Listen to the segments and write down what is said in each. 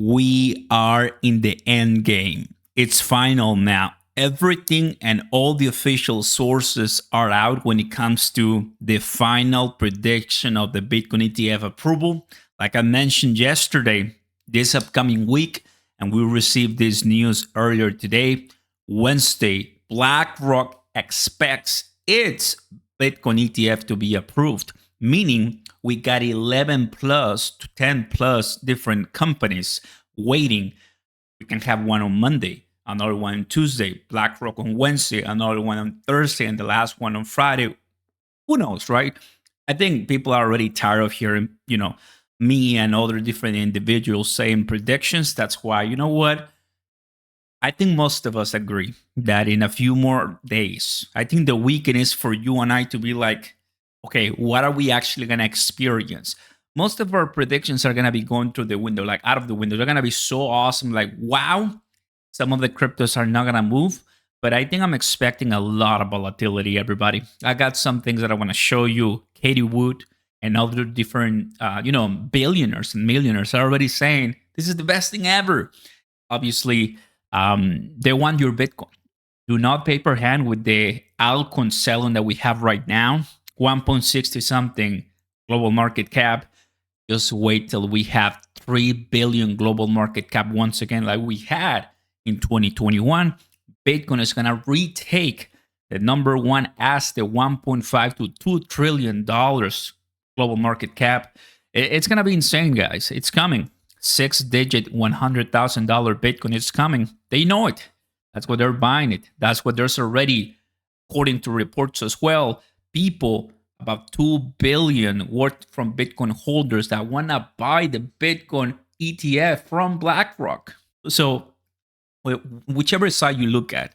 We are in the end game. It's final now. Everything and all the official sources are out when it comes to the final prediction of the Bitcoin ETF approval. Like I mentioned yesterday, this upcoming week, and we received this news earlier today, Wednesday, BlackRock expects its Bitcoin ETF to be approved, meaning we got 11 plus to 10 plus different companies waiting. We can have one on Monday, another one on Tuesday, BlackRock on Wednesday, another one on Thursday, and the last one on Friday. Who knows, right? I think people are already tired of hearing, me and other different individuals saying predictions. That's why, you know what? I think most of us agree that in a few more days, I think the weekend is for you and I to be like, okay, what are we actually going to experience? Most of our predictions are going to be going through the window, like out of the window. They're going to be so awesome, like, wow. Some of the cryptos are not going to move, but I think I'm expecting a lot of volatility, everybody. I got some things that I want to show you. Katie Wood and other different, billionaires and millionaires are already saying this is the best thing ever. Obviously, they want your Bitcoin. Do not pay per hand with the altcoin selling that we have right now. 1.60 something global market cap. Just wait till we have 3 billion global market cap once again, like we had in 2021. Bitcoin is going to retake the number one as the 1.5 to $2 trillion global market cap. It's going to be insane, guys. It's coming. 6-digit $100,000 Bitcoin is coming. They know it. That's why they're buying it. That's what there's already, according to reports as well, people, about 2 billion worth from Bitcoin holders that want to buy the Bitcoin ETF from BlackRock. So whichever side you look at,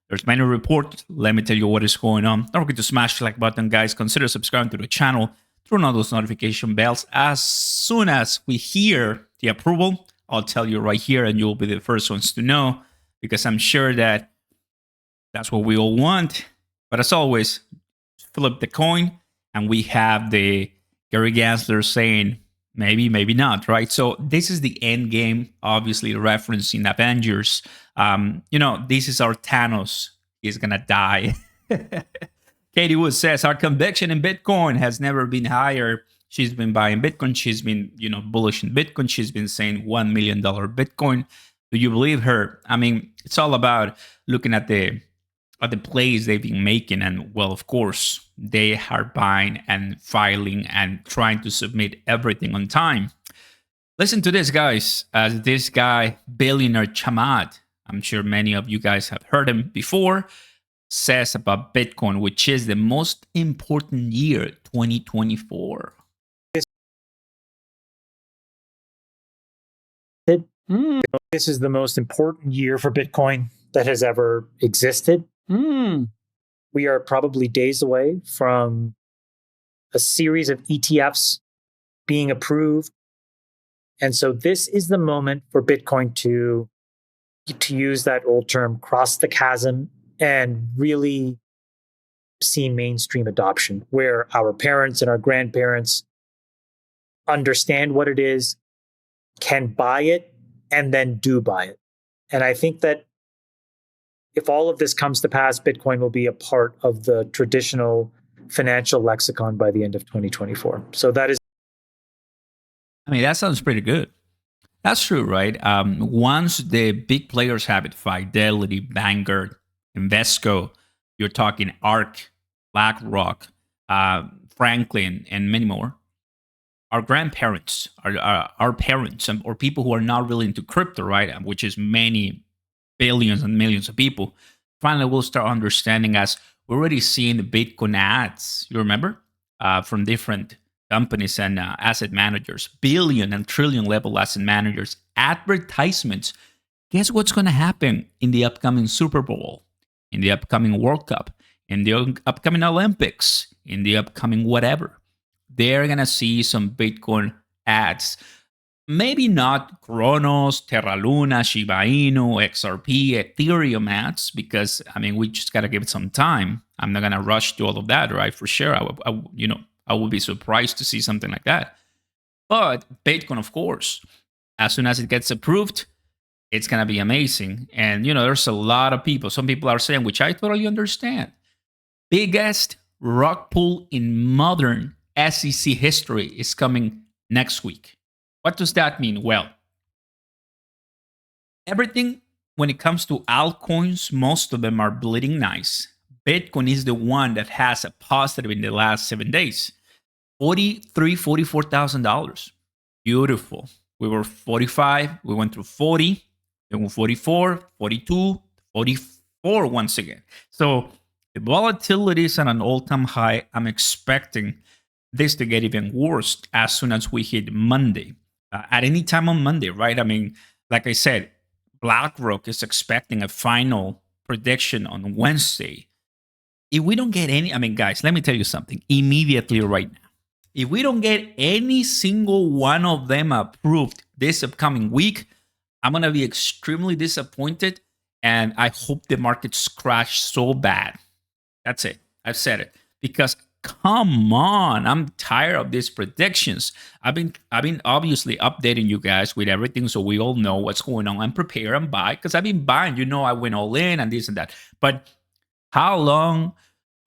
there's many reports. Let me tell you what is going on. Don't forget to smash the like button, guys. Consider subscribing to the channel. Turn on those notification bells. As soon as we hear the approval, I'll tell you right here, and you'll be the first ones to know, because I'm sure that that's what we all want. But as always, flip the coin, and we have the Gary Gensler saying maybe, maybe not, right? So this is the end game, obviously referencing Avengers. This is our Thanos. He's gonna die. Katie Wood says, our conviction in Bitcoin has never been higher. She's been buying Bitcoin. She's been, bullish in Bitcoin. She's been saying $1 million Bitcoin. Do you believe her? I mean, it's all about looking at the plays they've been making. And, well, of course, they are buying and filing and trying to submit everything on time. Listen to this, guys. This guy, billionaire Chamath, I'm sure many of you guys have heard him before, says about Bitcoin, which is the most important year, 2024. This is the most important year for Bitcoin that has ever existed. We are probably days away from a series of ETFs being approved. And so this is the moment for Bitcoin to use that old term, cross the chasm, and really see mainstream adoption, where our parents and our grandparents understand what it is, can buy it, and then do buy it. And I think that if all of this comes to pass, Bitcoin will be a part of the traditional financial lexicon by the end of 2024. So that is... I mean, that sounds pretty good. That's true, right? Once the big players have it, Fidelity, Vanguard, Invesco, you're talking ARK, BlackRock, Franklin, and many more. Our grandparents, our parents, or people who are not really into crypto, right, which is many billions and millions of people, finally will start understanding, as we're already seeing the Bitcoin ads, you remember, from different companies and asset managers, billion and trillion level asset managers, advertisements. Guess what's going to happen in the upcoming Super Bowl, in the upcoming World Cup, in the upcoming Olympics, in the upcoming whatever? They're going to see some Bitcoin ads. Maybe not Cronos, Terra Luna, Shiba Inu, XRP, Ethereum ads, because, I mean, we just got to give it some time. I'm not going to rush to all of that, right? For sure. I would be surprised to see something like that. But Bitcoin, of course. As soon as it gets approved, it's going to be amazing. And, there's a lot of people. Some people are saying, which I totally understand, biggest rug pull in modern SEC history is coming next week. What does that mean? Well, everything when it comes to altcoins, most of them are bleeding nice. Bitcoin is the one that has a positive in the last 7 days. $44,000. Beautiful. We were 45, we went through 40, then 44, 42, 44 once again. So the volatility is at an all-time high. I'm expecting this to get even worse as soon as we hit Monday. At any time on Monday, right? I mean, like I said, BlackRock is expecting a final prediction on Wednesday. If we don't get any, guys, let me tell you something immediately right now. If we don't get any single one of them approved this upcoming week, I'm going to be extremely disappointed, and I hope the markets crash so bad. That's it. I've said it. Because come on, I'm tired of these predictions. I've been obviously updating you guys with everything so we all know what's going on and prepare and buy, because I've been buying. I went all in and this and that. But how long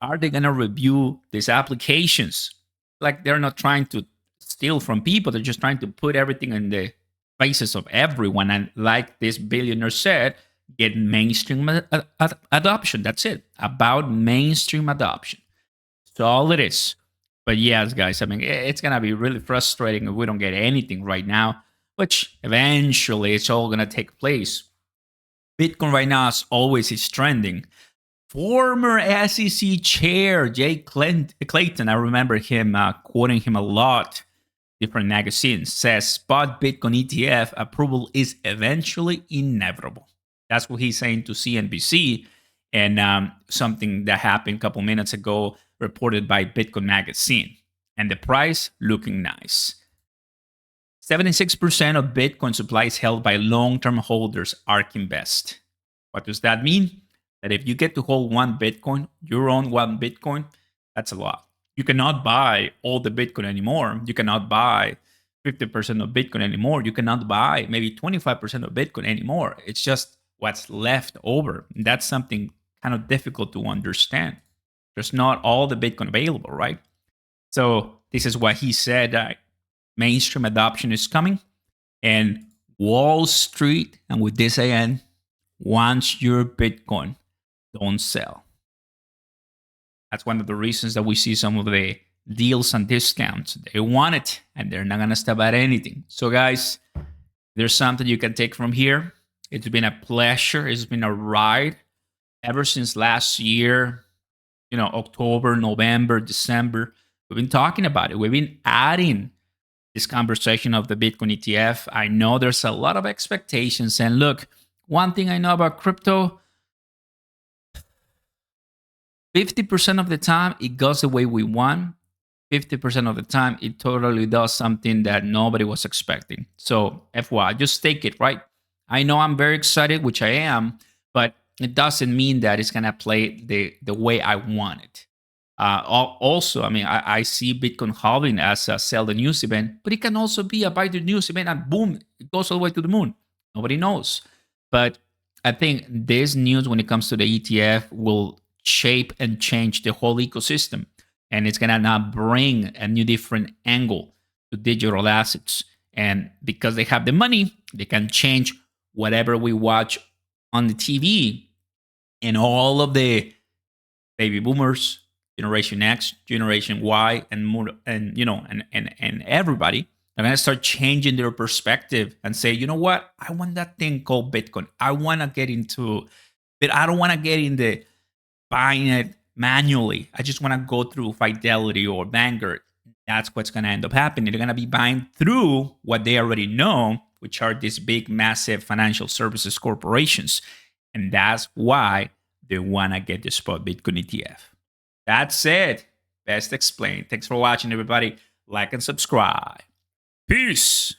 are they going to review these applications? Like, they're not trying to steal from people. They're just trying to put everything in the faces of everyone. And like this billionaire said, get mainstream adoption. That's it. About mainstream adoption. That's all it is. But yes, guys, it's going to be really frustrating if we don't get anything right now, which eventually it's all going to take place. Bitcoin right now, as always, is trending. Former SEC chair Jay Clayton, I remember him quoting him a lot, different magazines, says spot Bitcoin ETF approval is eventually inevitable. That's what he's saying to CNBC, and something that happened a couple minutes ago, reported by Bitcoin Magazine. And the price looking nice. 76% of Bitcoin supply is held by long-term holders, ARK Invest. What does that mean? That if you get to hold one Bitcoin, your own one Bitcoin, that's a lot. You cannot buy all the Bitcoin anymore. You cannot buy 50% of Bitcoin anymore. You cannot buy maybe 25% of Bitcoin anymore. It's just what's left over. That's something kind of difficult to understand. There's not all the Bitcoin available, right? So this is what he said. Mainstream adoption is coming. And Wall Street, and with this I end, wants your Bitcoin. Don't sell. That's one of the reasons that we see some of the deals and discounts. They want it, and they're not going to stop at anything. So, guys, there's something you can take from here. It's been a pleasure. It's been a ride ever since last year, October, November, December. We've been talking about it. We've been adding this conversation of the Bitcoin ETF. I know there's a lot of expectations. And look, one thing I know about crypto, 50% of the time, it goes the way we want. 50% of the time, it totally does something that nobody was expecting. So, FYI, just take it, right? I know I'm very excited, which I am, but it doesn't mean that it's going to play the way I want it. Also, I see Bitcoin halving as a sell the news event, but it can also be a buy the news event and boom, it goes all the way to the moon. Nobody knows. But I think this news, when it comes to the ETF, will shape and change the whole ecosystem. And it's going to now bring a new different angle to digital assets. And because they have the money, they can change whatever we watch on the TV. And all of the baby boomers, Generation X, Generation Y, and more, and everybody are going to start changing their perspective and say, you know what? I want that thing called Bitcoin. I want to get into it. I don't want to get in the buying it manually. I just want to go through Fidelity or Vanguard. That's what's going to end up happening. They're going to be buying through what they already know, which are these big, massive financial services corporations. And that's why they want to get the spot Bitcoin ETF. That's it. Best explained. Thanks for watching, everybody. Like and subscribe. Peace.